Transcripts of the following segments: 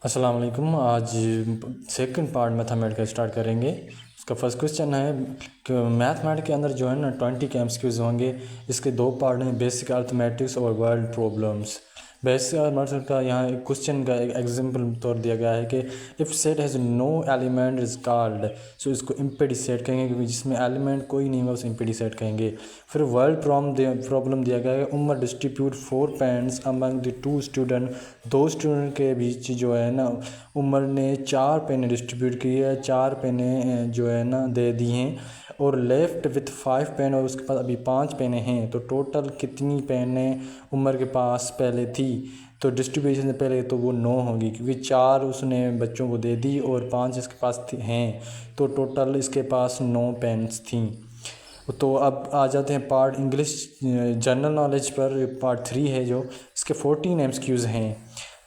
अस्सलाम वालेकुम। आज सेकंड पार्ट मैथमेटिक्स स्टार्ट करेंगे। इसका फर्स्ट क्वेश्चन है कि मैथमेटिक्स के अंदर जो है ना 20 के एमसीक्यूज़ होंगे। इसके दो पार्ट हैं, बेसिक अर्थमेटिक्स और वर्ल्ड प्रॉब्लम्स। बेसिक अर्थमेटिक्स का यहाँ एक क्वेश्चन का एक एग्जांपल तौर दिया गया है कि if set has no element is called, so इसको इम्पेडी सेट कहेंगे, क्योंकि जिसमें एलिमेंट कोई नहीं होगा उसे इम्पेडी सेट कहेंगे। फिर वर्ल्ड प्रॉब्लम दिया गया है, Umar distribute 4 pens among the 2 student, दो स्टूडेंट के बीच जो है ना उमर ने 4 पेनें डिस्ट्रीब्यूट की है, 4 पेनें जो है ना दे दी हैं और लेफ़्ट विथ 5 पेन, और उसके पास अभी 5 पेनें हैं। तो टोटल कितनी पेनें उमर के पास पहले थी? तो डिस्ट्रीब्यूशन से पहले तो वो 9 होगी, क्योंकि 4 उसने बच्चों को दे दी और 5 इसके पास हैं, तो टोटल इसके पास 9 पेन्स थी। तो अब आ जाते हैं पार्ट इंग्लिश जनरल नॉलेज पर। पार्ट 3 है जो इसके 14 एमसीक्यूज़ हैं,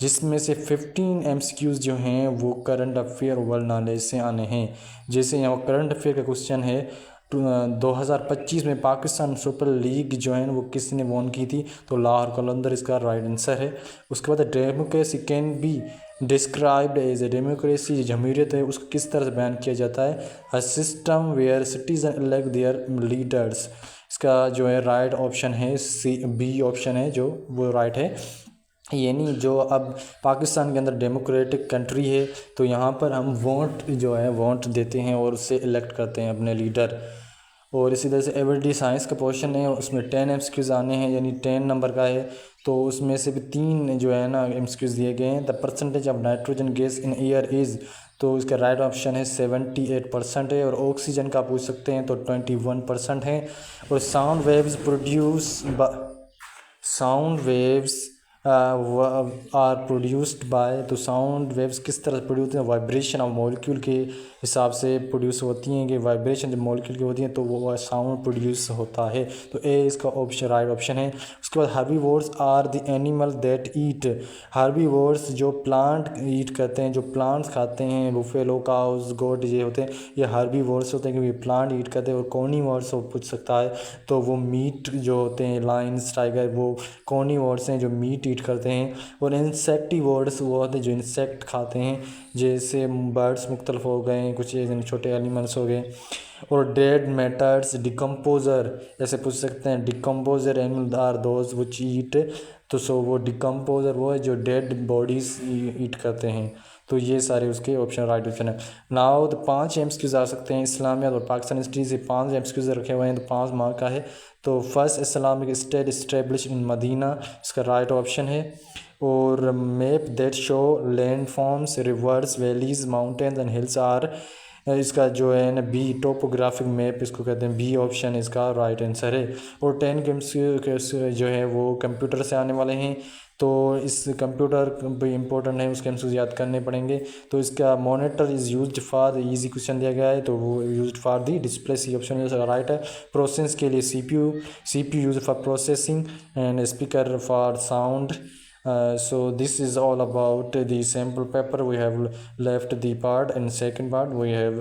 जिसमें से 15 एमसीक्यूज़ जो हैं वो करंट अफेयर वर्ल्ड नॉलेज से आने हैं। जैसे यहाँ करंट अफेयर का क्वेश्चन है, 2025 में पाकिस्तान सुपर लीग जो है वो किसने वॉन की थी? तो लाहौर कलंदर इसका राइट आंसर है। उसके बाद democracy can be described as a democracy, जमहूरियत है उसको किस तरह से बयान किया जाता है? A system where citizen elect their leaders. इसका जो है राइट ऑप्शन है सी, बी ऑप्शन है जो वो राइट है। यानी जो अब पाकिस्तान के अंदर डेमोक्रेटिक कंट्री है, तो यहाँ पर हम वोट जो है वोट देते हैं और उससे इलेक्ट करते हैं अपने लीडर। और इसी तरह से एवरीडे साइंस का क्वेश्चन है, उसमें 10 एमसीक्यूज़ आने हैं, यानी 10 नंबर का है। तो उसमें से भी 3 जो है ना एमसीक्यूज़ दिए गए हैं। The percentage of nitrogen gas in air is, तो इसका राइट ऑप्शन है 78% है। और ऑक्सीजन का पूछ सकते हैं तो 21% है। और sound waves are produced by, तो साउंड वेव्स किस तरह से प्रोड्यूस होते हैं? वाइब्रेशन ऑफ मॉलिक्यूल के हिसाब से प्रोड्यूस होती हैं, कि वाइब्रेशन जब मॉलिक्यूल की होती हैं तो वो साउंड प्रोड्यूस होता है। तो ए इसका ऑप्शन राइट ऑप्शन है। उसके बाद herbivores are the animal that eat, herbivores जो प्लांट ईट करते हैं, जो प्लांट्स खाते हैं, बुफेलो, काउज, गोट, ये होते हैं, ये हर्बीवोर्स होते हैं क्योंकि प्लांट ईट करते हैं। और कॉर्निवोर्स वो पूछ सकता है, तो वो मीट जो होते हैं, लाइन्स, टाइगर, वो कॉर्निवोर्स हैं जो मीट ईट करते हैं। और इंसेक्टिवोर्स वो होते हैं जो इंसेक्ट खाते हैं, जैसे बर्ड्स मुख्तलिफ हो गए, कुछ छोटे एनिमल्स हो गए। और डेड मैटर्स डिकम्पोजर ऐसे पूछ सकते हैं, decomposer animal are those which eat, तो सो वो डिकम्पोजर वो है जो डेड बॉडीज ईट करते हैं। तो ये सारे उसके ऑप्शन राइट ऑप्शन है। नाउ तो 5 एमसीक्यूज आ सकते हैं, इस्लामिया और पाकिस्तान हिस्ट्री से 5 एमसीक्यूज रखे हुए हैं, तो 5 मार्क का है। तो first Islamic state establish in Medina, इसका राइट ऑप्शन है। और map that show land forms, rivers, valleys, mountains and hills are, इसका जो है ना बी, टोपोग्राफिक मैप इसको कहते हैं, बी ऑप्शन इसका राइट आंसर है। और 10 गेम्स जो है वो कंप्यूटर से आने वाले हैं, तो इस कंप्यूटर भी इम्पोर्टेंट है, उसके हमसे याद करने पड़ेंगे। तो इसका monitor is used for, easy question दिया गया है तो वो used for the display, C option right है। प्रोसेस के लिए CPU use for processing and speaker for sound. So this is all about the sample paper. We have left the part, and second part we have